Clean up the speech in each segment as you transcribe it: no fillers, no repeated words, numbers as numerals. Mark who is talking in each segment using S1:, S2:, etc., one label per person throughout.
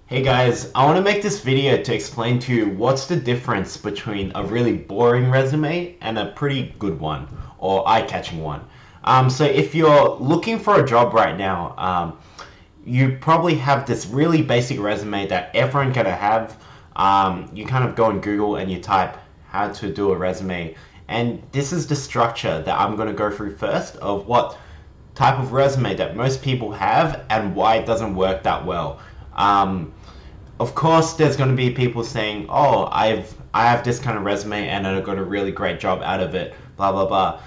S1: Hey guys, I want to make this video to explain to you what's the difference between a really boring resume and a pretty good one or eye-catching one. So if you're looking for a job right now, you probably have this really basic resume that everyone gonna have. You kind of go on Google and you type how to do a resume, and this is the structure that I'm gonna go through first of what type of resume that most people have and why it doesn't work that well. Of course, there's going to be people saying, "Oh, I have this kind of resume and I got a really great job out of it." Blah blah blah.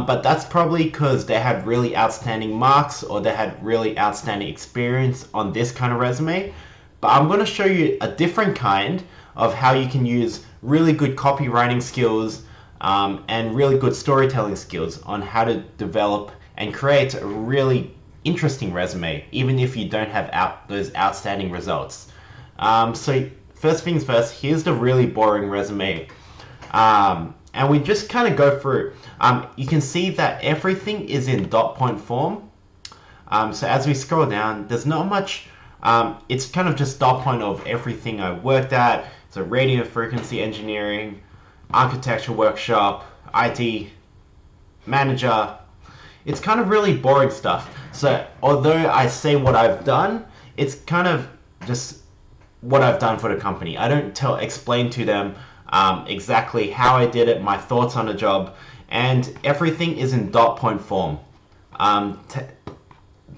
S1: But that's probably because they had really outstanding marks or they had really outstanding experience on this kind of resume. But I'm going to show you a different kind of how you can use really good copywriting skills and really good storytelling skills on how to develop and create a really interesting resume, even if you don't have those outstanding results. So first things first, here's the really boring resume. And we just kind of go through. You can see that everything is in dot point form. So as we scroll down, there's not much. It's kind of just dot point of everything I worked at. So radio frequency engineering, architecture workshop, IT manager. It's kind of really boring stuff. So although I say what I've done, it's kind of just what I've done for the company. I don't explain to them exactly how I did it, my thoughts on the job, and everything is in dot point form.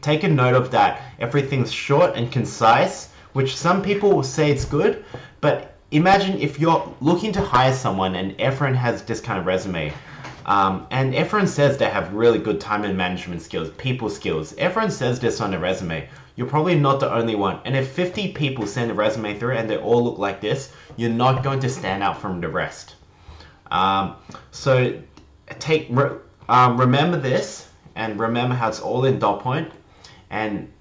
S1: Take a note of that. Everything's short and concise, which some people will say it's good, but imagine if you're looking to hire someone and everyone has this kind of resume. And everyone says they have really good time and management skills, people skills. Everyone says this on their resume. You're probably not the only one. And if 50 people send a resume through and they all look like this, you're not going to stand out from the rest. So remember this and remember how it's all in dot point. And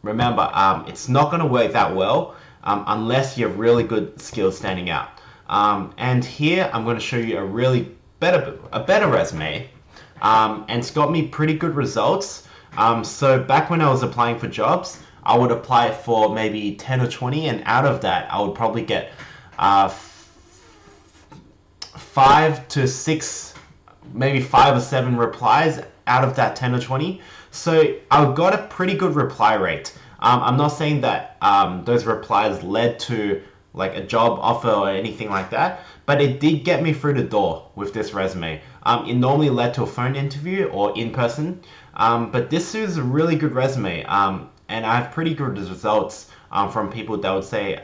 S1: remember, it's not going to work that well unless you have really good skills standing out. And here I'm going to show you a better resume, and it's got me pretty good results. So back when I was applying for jobs, I would apply for maybe 10 or 20, and out of that I would probably get 5 to 6, maybe 5 or 7 replies out of that 10 or 20. So I got a pretty good reply rate. I'm not saying that those replies led to like a job offer or anything like that, but it did get me through the door with this resume. It normally led to a phone interview or in person, but this is a really good resume, and I have pretty good results from people that would say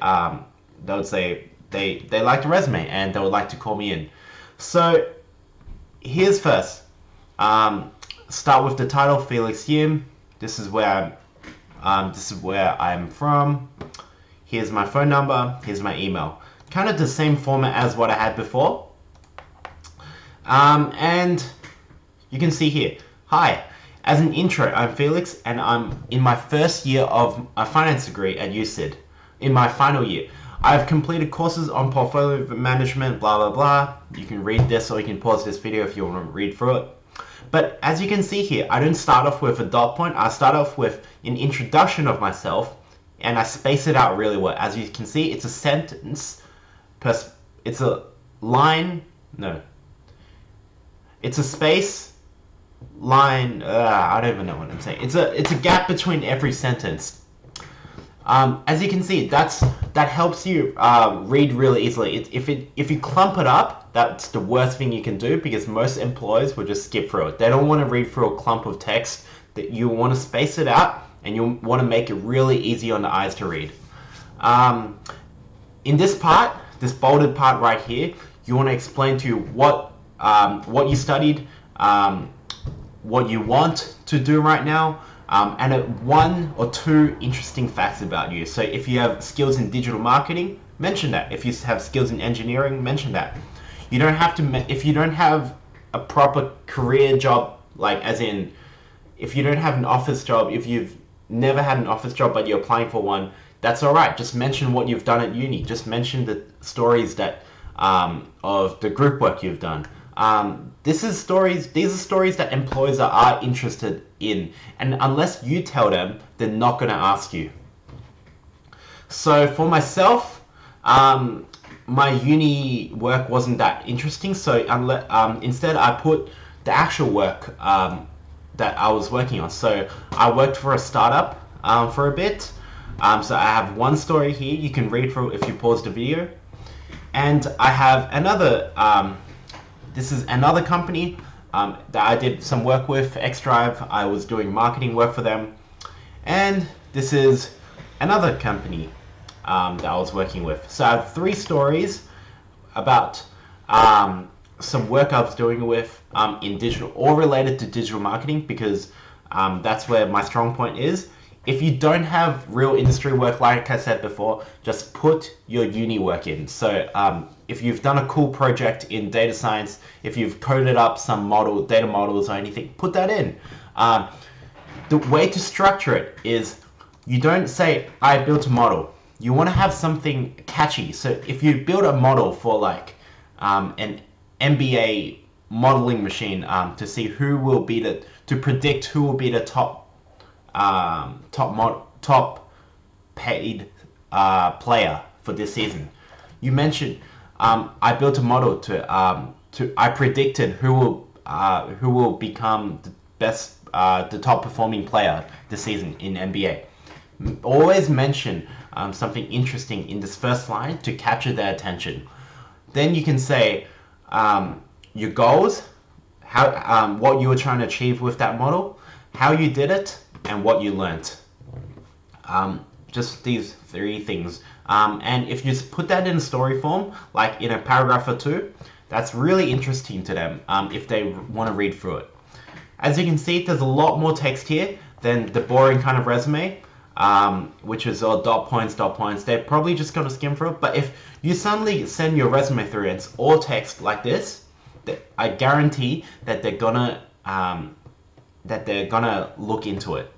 S1: they like the resume and they would like to call me in. So here's first. Start with the title, Felix Yim. This is where I'm from. Here's my phone number, here's my email. Kind of the same format as what I had before. And you can see here, hi, as an intro, I'm Felix and I'm in my first year of a finance degree at UCID. In my final year, I've completed courses on portfolio management, blah, blah, blah. You can read this or you can pause this video if you want to read through it. But as you can see here, I don't start off with a dot point. I start off with an introduction of myself, and I space it out really well. As you can see, it's a sentence, it's a line, no. It's a space, line, I don't even know what I'm saying. It's a gap between every sentence. As you can see, that helps you read really easily. If you clump it up, that's the worst thing you can do because most employers will just skip through it. They don't want to read through a clump of text. That you want to space it out and you want to make it really easy on the eyes to read. In this part, this bolded part right here, you want to explain to you what you studied, what you want to do right now, and 1 or 2 interesting facts about you. So if you have skills in digital marketing, mention that. If you have skills in engineering, mention that. You don't have to, if you don't have a proper career job, like as in, if you don't have an office job, if you've never had an office job but you're applying for one, that's all right. Just mention what you've done at uni. Just mention the stories that of the group work you've done. These are stories that employers are interested in, and unless you tell them, they're not going to ask you. So for myself, my uni work wasn't that interesting. So instead, I put the actual work that I was working on. So I worked for a startup for a bit. So I have one story here. You can read through if you pause the video. And I have another. This is another company that I did some work with, XDrive. I was doing marketing work for them. And this is another company that I was working with. So I have 3 stories about some work I was doing with in digital, all related to digital marketing, because that's where my strong point is. If you don't have real industry work, like I said before, just put your uni work in. So if you've done a cool project in data science, if you've coded up some data models or anything, put that in. The way to structure it is you don't say, I built a model. You want to have something catchy. So if you build a model for like an MBA modeling machine to see who will be to predict who will be the top paid player for this season. You mentioned I built a model I predicted who will become the best, the top performing player this season in NBA. Always mention something interesting in this first line to capture their attention. Then you can say your goals, what you were trying to achieve with that model, how you did it, and what you learned. Just these 3 things. And if you put that in a story form, like in a paragraph or 2, that's really interesting to them if they want to read through it. As you can see, there's a lot more text here than the boring kind of resume, which is all dot points. They're probably just going to skim through it. But if you suddenly send your resume through and it's all text like this, I guarantee that they're gonna look into it,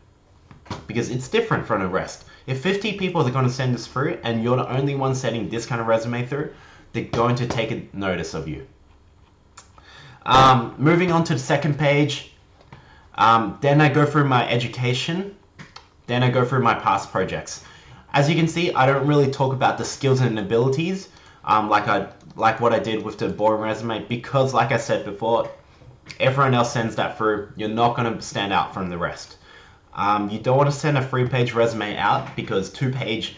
S1: because it's different from the rest. If 50 people are going to send this through and you're the only one sending this kind of resume through, they're going to take a notice of you. Moving on to the second page, then I go through my education, then I go through my past projects. As you can see, I don't really talk about the skills and abilities like what I did with the boring resume, because like I said before, everyone else sends that through. You're not going to stand out from the rest. You don't want to send a 3-page resume out, because 2-page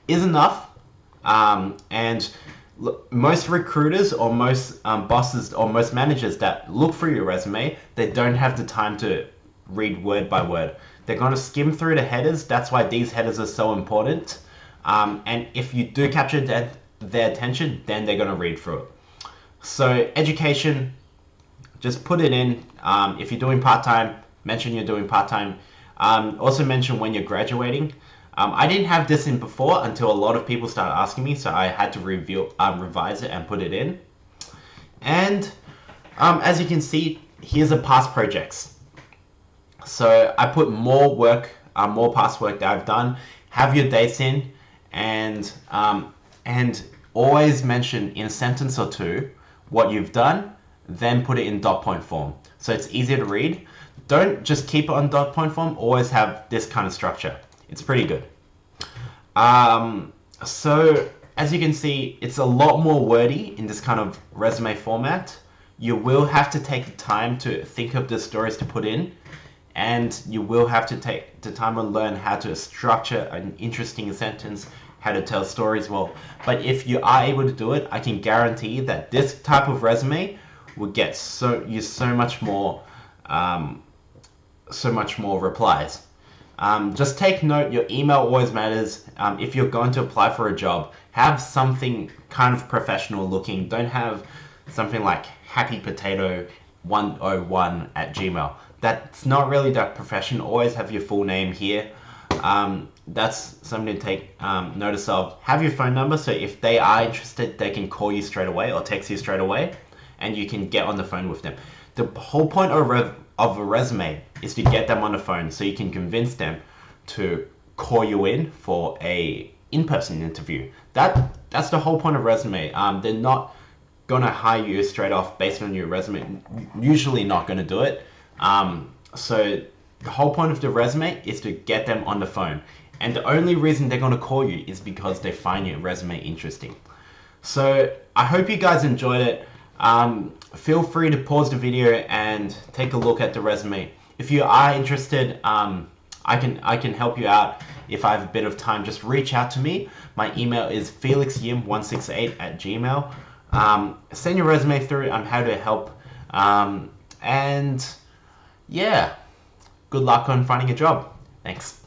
S1: is enough. And most recruiters or most bosses or most managers that look through your resume, they don't have the time to read word by word. They're going to skim through the headers. That's why these headers are so important. And if you do capture their attention, then they're going to read through it. So education, just put it in. If you're doing part-time, mention you're doing part-time. Also mention when you're graduating. I didn't have this in before until a lot of people started asking me, so I had to revise it and put it in. And as you can see, here's the past projects. So I put more work, more past work that I've done. Have your dates in, and always mention in a sentence or 2 what you've done, then put it in dot point form, so it's easier to read. Don't just keep it on dot point form, always have this kind of structure. It's pretty good. So as you can see, it's a lot more wordy in this kind of resume format. You will have to take the time to think of the stories to put in, and you will have to take the time and learn how to structure an interesting sentence, how to tell stories well. But if you are able to do it, I can guarantee that this type of resume will get so much more replies. Just take note, your email always matters. If you're going to apply for a job, have something kind of professional looking. Don't have something like happypotato101@gmail. That's not really that professional. Always have your full name here. That's something to take notice of. Have your phone number, so if they are interested, they can call you straight away or text you straight away, and you can get on the phone with them. The whole point of a resume is to get them on the phone, so you can convince them to call you in for a in-person interview. That's the whole point of resume. They're not gonna hire you straight off based on your resume. Usually not gonna do it. So the whole point of the resume is to get them on the phone. And the only reason they're going to call you is because they find your resume interesting. So I hope you guys enjoyed it. Feel free to pause the video and take a look at the resume. If you are interested, I can help you out. If I have a bit of time, just reach out to me. My email is felixyim168@gmail. Send your resume through. I'm happy to help. And yeah, good luck on finding a job. Thanks.